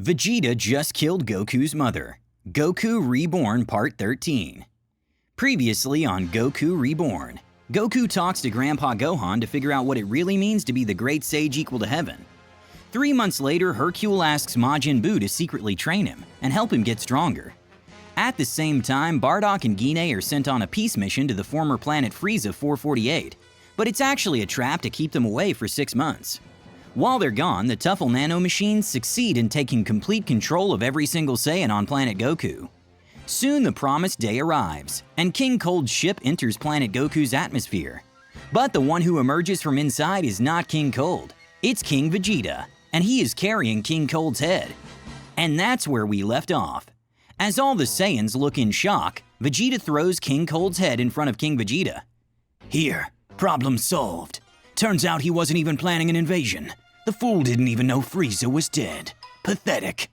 Vegeta just killed Goku's mother. Goku Reborn Part 13. Previously on Goku Reborn, Goku talks to Grandpa Gohan to figure out what it really means to be the great sage equal to heaven. 3 months later, Hercule asks Majin Buu to secretly train him and help him get stronger. At the same time, Bardock and Gine are sent on a peace mission to the former planet Frieza 448, but it's actually a trap to keep them away for 6 months. While they're gone, the Tuffle nanomachines succeed in taking complete control of every single Saiyan on planet Goku. Soon the promised day arrives, and King Cold's ship enters planet Goku's atmosphere. But the one who emerges from inside is not King Cold, it's King Vegeta, and he is carrying King Cold's head. And that's where we left off. As all the Saiyans look in shock, Vegeta throws King Cold's head in front of King Vegeta. "Here, problem solved. Turns out he wasn't even planning an invasion. The fool didn't even know Frieza was dead. Pathetic."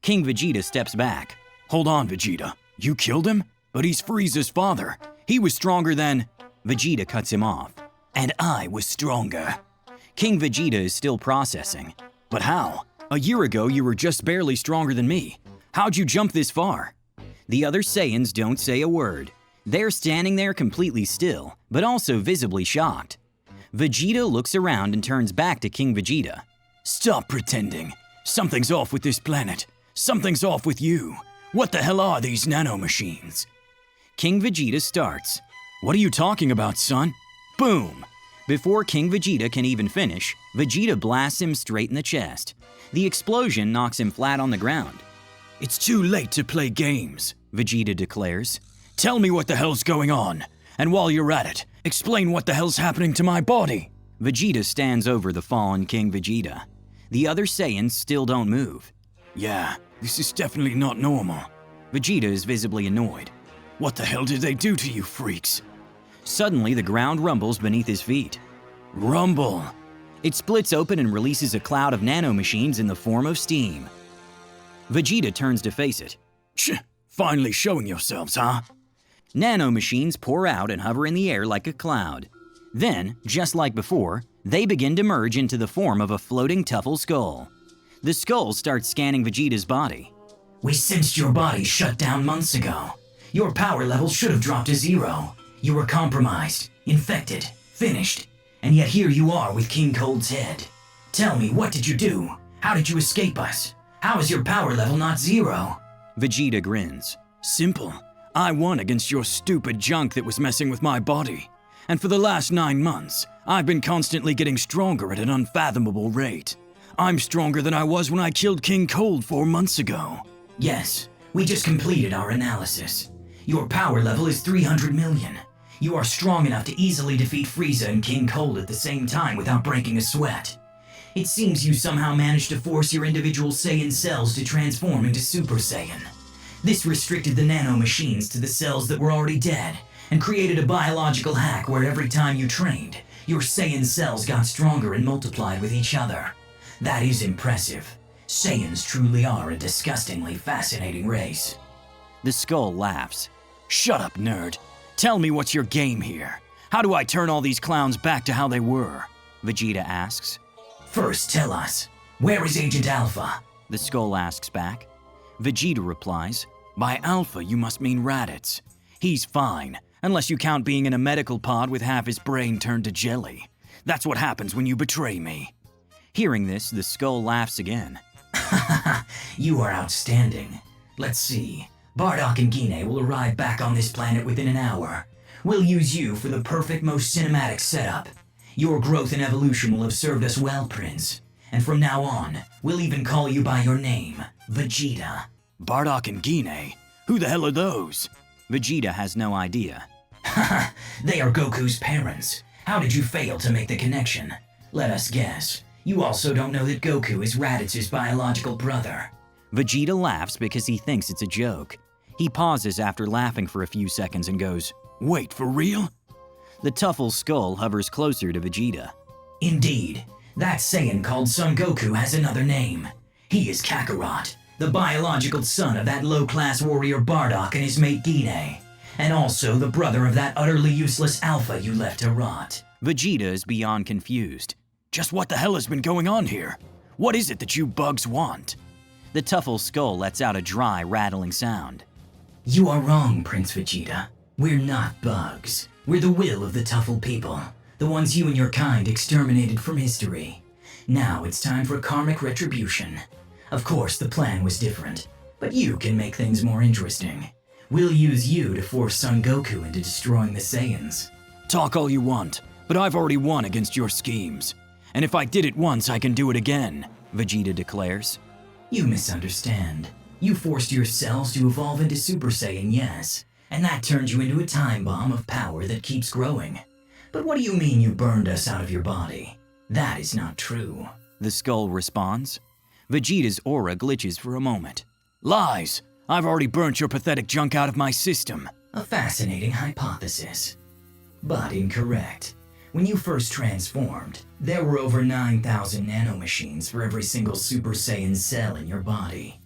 King Vegeta steps back. "Hold on, Vegeta. You killed him? But he's Frieza's father. He was stronger than..." Vegeta cuts him off. "And I was stronger." King Vegeta is still processing. "But how? A year ago you were just barely stronger than me. How'd you jump this far?" The other Saiyans don't say a word. They're standing there completely still, but also visibly shocked. Vegeta looks around and turns back to King Vegeta. "Stop pretending. Something's off with this planet. Something's off with you. What the hell are these nanomachines?" King Vegeta starts. "What are you talking about, son?" Boom! Before King Vegeta can even finish, Vegeta blasts him straight in the chest. The explosion knocks him flat on the ground. "It's too late to play games," Vegeta declares. "Tell me what the hell's going on. And while you're at it, explain what the hell's happening to my body." Vegeta stands over the fallen King Vegeta. The other Saiyans still don't move. "Yeah, this is definitely not normal." Vegeta is visibly annoyed. "What the hell did they do to you freaks?" Suddenly, the ground rumbles beneath his feet. Rumble! It splits open and releases a cloud of nanomachines in the form of steam. Vegeta turns to face it. Finally showing yourselves, huh?" Nanomachines pour out and hover in the air like a cloud. Then, just like before, they begin to merge into the form of a floating Tuffle skull. The skull starts scanning Vegeta's body. "We sensed your body shut down months ago. Your power level should have dropped to 0. You were compromised, infected, finished, and yet here you are with King Cold's head. Tell me, what did you do? How did you escape us? How is your power level not 0? Vegeta grins. "Simple. I won against your stupid junk that was messing with my body. And for the last 9 months, I've been constantly getting stronger at an unfathomable rate. I'm stronger than I was when I killed King Cold 4 months ago." "Yes, we just completed our analysis. Your power level is 300 million. You are strong enough to easily defeat Frieza and King Cold at the same time without breaking a sweat. It seems you somehow managed to force your individual Saiyan cells to transform into Super Saiyan. This restricted the nanomachines to the cells that were already dead and created a biological hack where every time you trained, your Saiyan cells got stronger and multiplied with each other. That is impressive. Saiyans truly are a disgustingly fascinating race." The skull laughs. "Shut up, nerd. Tell me what's your game here. How do I turn all these clowns back to how they were?" Vegeta asks. "First tell us, where is Agent Alpha?" the skull asks back. Vegeta replies, "By Alpha you must mean Raditz. He's fine, unless you count being in a medical pod with half his brain turned to jelly. That's what happens when you betray me." Hearing this, the skull laughs again. "You are outstanding. Let's see. Bardock and Gine will arrive back on this planet within an hour. We'll use you for the perfect, most cinematic setup. Your growth and evolution will have served us well, Prince. And from now on, we'll even call you by your name, Vegeta." "Bardock and Gine? Who the hell are those?" Vegeta has no idea. "They are Goku's parents. How did you fail to make the connection? Let us guess. You also don't know that Goku is Raditz's biological brother." Vegeta laughs because he thinks it's a joke. He pauses after laughing for a few seconds and goes, "Wait, for real?" The Tuffle skull hovers closer to Vegeta. "Indeed. That Saiyan called Son Goku has another name. He is Kakarot, the biological son of that low-class warrior Bardock and his mate Gine, and also the brother of that utterly useless Alpha you left to rot." Vegeta is beyond confused. "Just what the hell has been going on here? What is it that you bugs want?" The Tuffle skull lets out a dry, rattling sound. You are wrong, Prince Vegeta. We're not bugs. We're the will of the Tuffle people, the ones you and your kind exterminated from history. Now it's time for karmic retribution. Of course, the plan was different, but you can make things more interesting. We'll use you to force Son Goku into destroying the Saiyans. Talk all you want, but I've already won against your schemes. And if I did it once, I can do it again, Vegeta declares. You misunderstand. You forced your cells to evolve into Super Saiyan, yes, and that turned you into a time bomb of power that keeps growing. But what do you mean you burned us out of your body? That is not true. The skull responds. Vegeta's aura glitches for a moment. Lies! I've already burnt your pathetic junk out of my system. A fascinating hypothesis. But incorrect. When you first transformed, there were over 9,000 nanomachines for every single Super Saiyan cell in your body.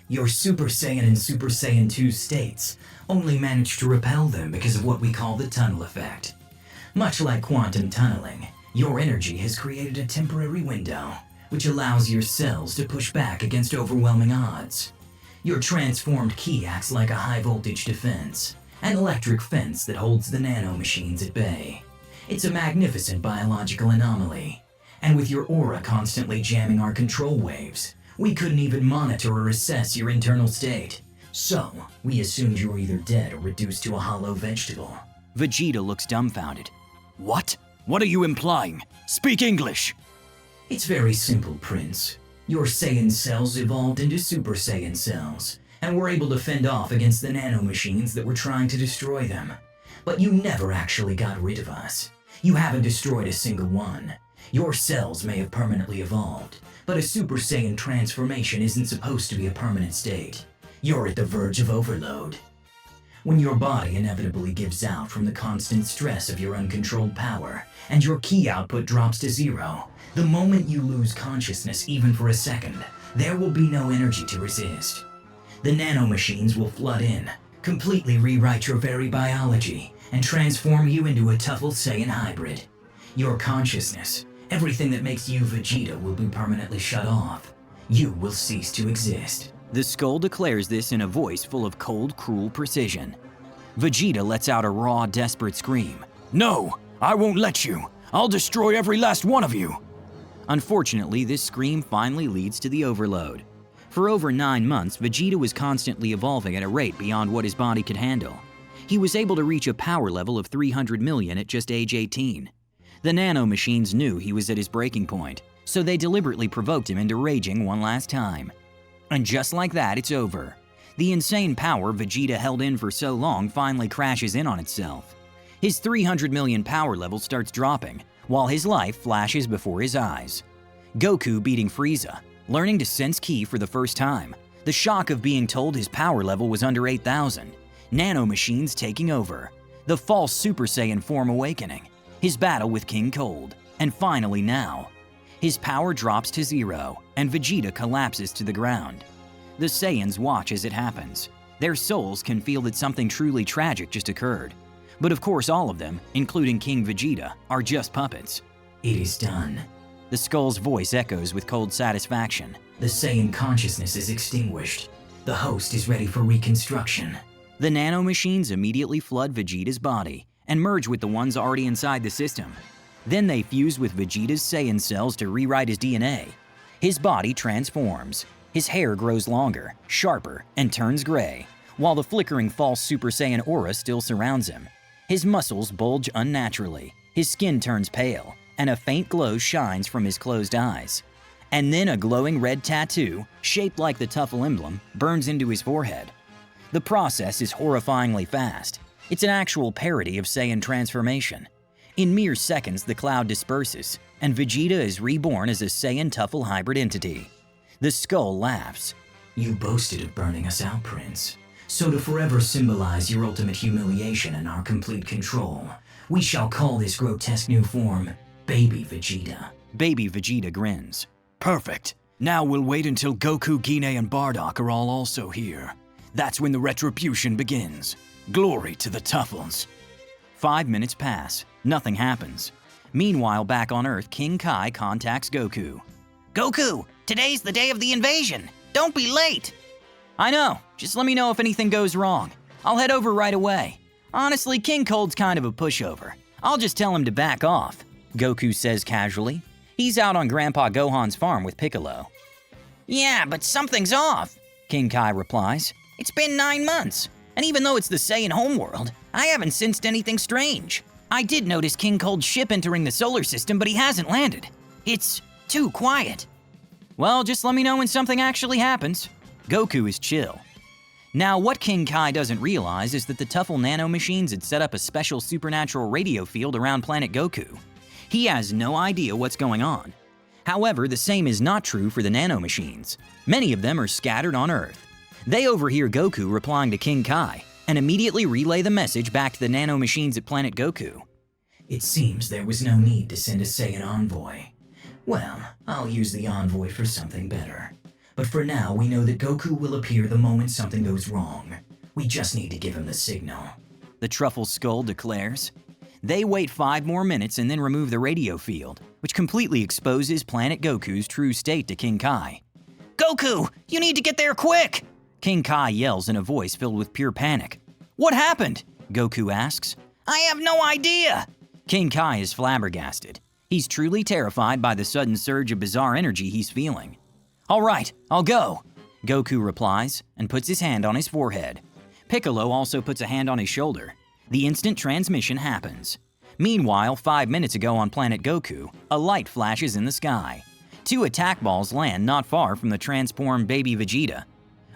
Your Super Saiyan and Super Saiyan 2 states only managed to repel them because of what we call the tunnel effect. Much like quantum tunneling, your energy has created a temporary window, which allows your cells to push back against overwhelming odds. Your transformed ki acts like a high-voltage defense, an electric fence that holds the nanomachines at bay. It's a magnificent biological anomaly, and with your aura constantly jamming our control waves, we couldn't even monitor or assess your internal state. So, we assumed you were either dead or reduced to a hollow vegetable. Vegeta looks dumbfounded. What? What are you implying? Speak English! It's very simple, Prince. Your Saiyan cells evolved into Super Saiyan cells, and were able to fend off against the nanomachines that were trying to destroy them. But you never actually got rid of us. You haven't destroyed a single one. Your cells may have permanently evolved, but a Super Saiyan transformation isn't supposed to be a permanent state. You're at the verge of overload. When your body inevitably gives out from the constant stress of your uncontrolled power, and your ki output drops to zero, the moment you lose consciousness even for a second, there will be no energy to resist. The nanomachines will flood in, completely rewrite your very biology, and transform you into a Tuffle Saiyan hybrid. Your consciousness, everything that makes you Vegeta, will be permanently shut off. You will cease to exist. The skull declares this in a voice full of cold, cruel precision. Vegeta lets out a raw, desperate scream. No! I won't let you! I'll destroy every last one of you! Unfortunately, this scream finally leads to the overload. For over 9 months, Vegeta was constantly evolving at a rate beyond what his body could handle. He was able to reach a power level of 300 million at just age 18. The nanomachines knew he was at his breaking point, so they deliberately provoked him into raging one last time. And just like that, it's over. The insane power Vegeta held in for so long finally crashes in on itself. His 300 million power level starts dropping, while his life flashes before his eyes. Goku beating Frieza, learning to sense ki for the first time, the shock of being told his power level was under 8,000, nanomachines taking over, the false Super Saiyan form awakening, his battle with King Cold, and finally now, his power drops to zero, and Vegeta collapses to the ground. The Saiyans watch as it happens. Their souls can feel that something truly tragic just occurred. But of course all of them, including King Vegeta, are just puppets. It is done. The skull's voice echoes with cold satisfaction. The Saiyan consciousness is extinguished. The host is ready for reconstruction. The nanomachines immediately flood Vegeta's body and merge with the ones already inside the system. Then they fuse with Vegeta's Saiyan cells to rewrite his DNA. His body transforms. His hair grows longer, sharper, and turns gray, while the flickering false Super Saiyan aura still surrounds him. His muscles bulge unnaturally, his skin turns pale, and a faint glow shines from his closed eyes. And then a glowing red tattoo, shaped like the Tuffle emblem, burns into his forehead. The process is horrifyingly fast. It's an actual parody of Saiyan transformation. In mere seconds, the cloud disperses, and Vegeta is reborn as a Saiyan Tuffle hybrid entity. The skull laughs. You boasted of burning us out, Prince. So to forever symbolize your ultimate humiliation and our complete control, we shall call this grotesque new form Baby Vegeta. Baby Vegeta grins. Perfect. Now we'll wait until Goku, Gine, and Bardock are all also here. That's when the retribution begins. Glory to the Tuffles. 5 minutes pass. Nothing happens. Meanwhile, back on Earth, King Kai contacts Goku. Goku, today's the day of the invasion. Don't be late! I know, just let me know if anything goes wrong. I'll head over right away. Honestly, King Cold's kind of a pushover. I'll just tell him to back off, Goku says casually. He's out on Grandpa Gohan's farm with Piccolo. Yeah, but something's off, King Kai replies. It's been 9 months, and even though it's the Saiyan homeworld, I haven't sensed anything strange. I did notice King Cold's ship entering the solar system, but he hasn't landed. It's too quiet. Well, just let me know when something actually happens. Goku is chill. Now, what King Kai doesn't realize is that the Tuffle nanomachines had set up a special supernatural radio field around planet Goku. He has no idea what's going on. However, the same is not true for the nanomachines. Many of them are scattered on Earth. They overhear Goku replying to King Kai and immediately relay the message back to the nanomachines at planet Goku. It seems there was no need to send a Saiyan envoy. Well, I'll use the envoy for something better. But for now, we know that Goku will appear the moment something goes wrong. We just need to give him the signal, the Truffle Skull declares. They wait 5 more minutes and then remove the radio field, which completely exposes Planet Goku's true state to King Kai. Goku, you need to get there quick! King Kai yells in a voice filled with pure panic. What happened? Goku asks. I have no idea! King Kai is flabbergasted. He's truly terrified by the sudden surge of bizarre energy he's feeling. All right, I'll go, Goku replies and puts his hand on his forehead. Piccolo also puts a hand on his shoulder. The instant transmission happens. Meanwhile, 5 minutes ago on planet Goku, a light flashes in the sky. 2 attack balls land not far from the transformed baby Vegeta.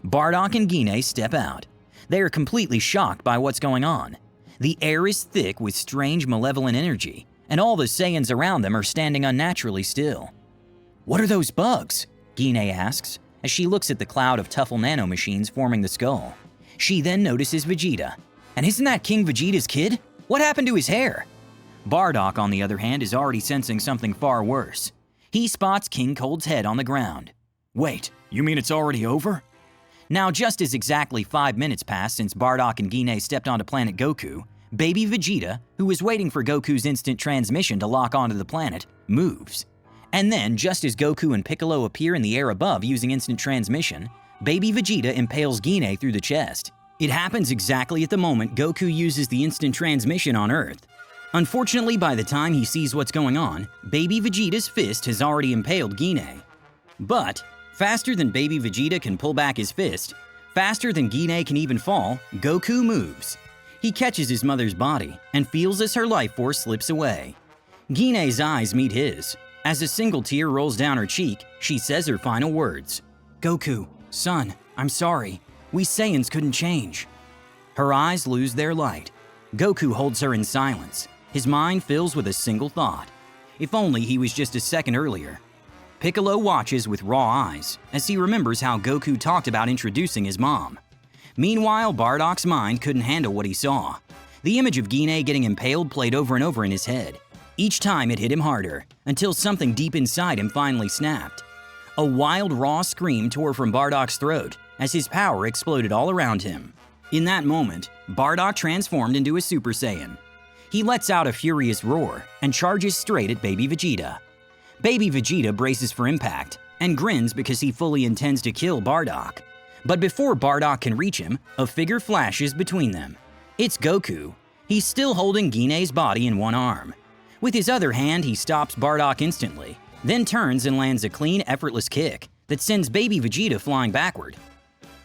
Bardock and Gine step out. They are completely shocked by what's going on. The air is thick with strange malevolent energy, and all the Saiyans around them are standing unnaturally still. What are those bugs? Gine asks, as she looks at the cloud of Tuffle nanomachines forming the skull. She then notices Vegeta. And isn't that King Vegeta's kid? What happened to his hair? Bardock, on the other hand, is already sensing something far worse. He spots King Cold's head on the ground. Wait, you mean it's already over? Now, just as exactly 5 minutes passed since Bardock and Gine stepped onto planet Goku, baby Vegeta, who was waiting for Goku's instant transmission to lock onto the planet, moves. And then, just as Goku and Piccolo appear in the air above using instant transmission, baby Vegeta impales Gine through the chest. It happens exactly at the moment Goku uses the instant transmission on Earth. Unfortunately, by the time he sees what's going on, baby Vegeta's fist has already impaled Gine. But, faster than baby Vegeta can pull back his fist, faster than Gine can even fall, Goku moves. He catches his mother's body and feels as her life force slips away. Gine's eyes meet his. As a single tear rolls down her cheek, she says her final words. Goku, son, I'm sorry. We Saiyans couldn't change. Her eyes lose their light. Goku holds her in silence. His mind fills with a single thought. If only he was just a second earlier. Piccolo watches with raw eyes as he remembers how Goku talked about introducing his mom. Meanwhile, Bardock's mind couldn't handle what he saw. The image of Gine getting impaled played over and over in his head. Each time it hit him harder, until something deep inside him finally snapped. A wild, raw scream tore from Bardock's throat as his power exploded all around him. In that moment, Bardock transformed into a Super Saiyan. He lets out a furious roar and charges straight at baby Vegeta. Baby Vegeta braces for impact and grins because he fully intends to kill Bardock. But before Bardock can reach him, a figure flashes between them. It's Goku. He's still holding Gine's body in one arm. With his other hand, he stops Bardock instantly, then turns and lands a clean, effortless kick that sends baby Vegeta flying backward.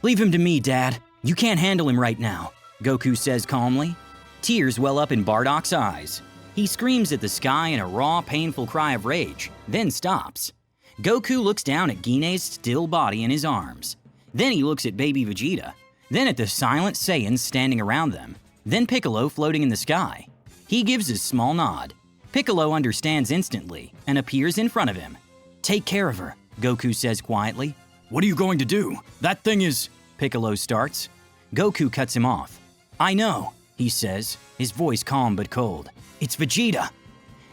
Leave him to me, Dad. You can't handle him right now, Goku says calmly. Tears well up in Bardock's eyes. He screams at the sky in a raw, painful cry of rage, then stops. Goku looks down at Gine's still body in his arms. Then he looks at baby Vegeta, then at the silent Saiyans standing around them, then Piccolo floating in the sky. He gives a small nod. Piccolo understands instantly and appears in front of him. Take care of her, Goku says quietly. What are you going to do? That thing is… Piccolo starts. Goku cuts him off. I know, he says, his voice calm but cold. It's Vegeta.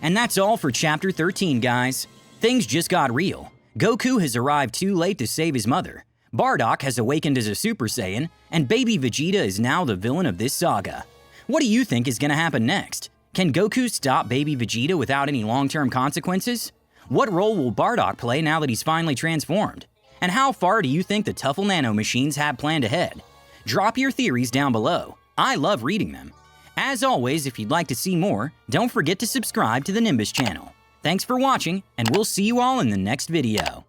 And that's all for Chapter 13, guys. Things just got real. Goku has arrived too late to save his mother. Bardock has awakened as a Super Saiyan, and baby Vegeta is now the villain of this saga. What do you think is going to happen next? Can Goku stop baby Vegeta without any long-term consequences? What role will Bardock play now that he's finally transformed? And how far do you think the Tuffle nanomachines have planned ahead? Drop your theories down below. I love reading them. As always, if you'd like to see more, don't forget to subscribe to the Nimbus channel. Thanks for watching, and we'll see you all in the next video.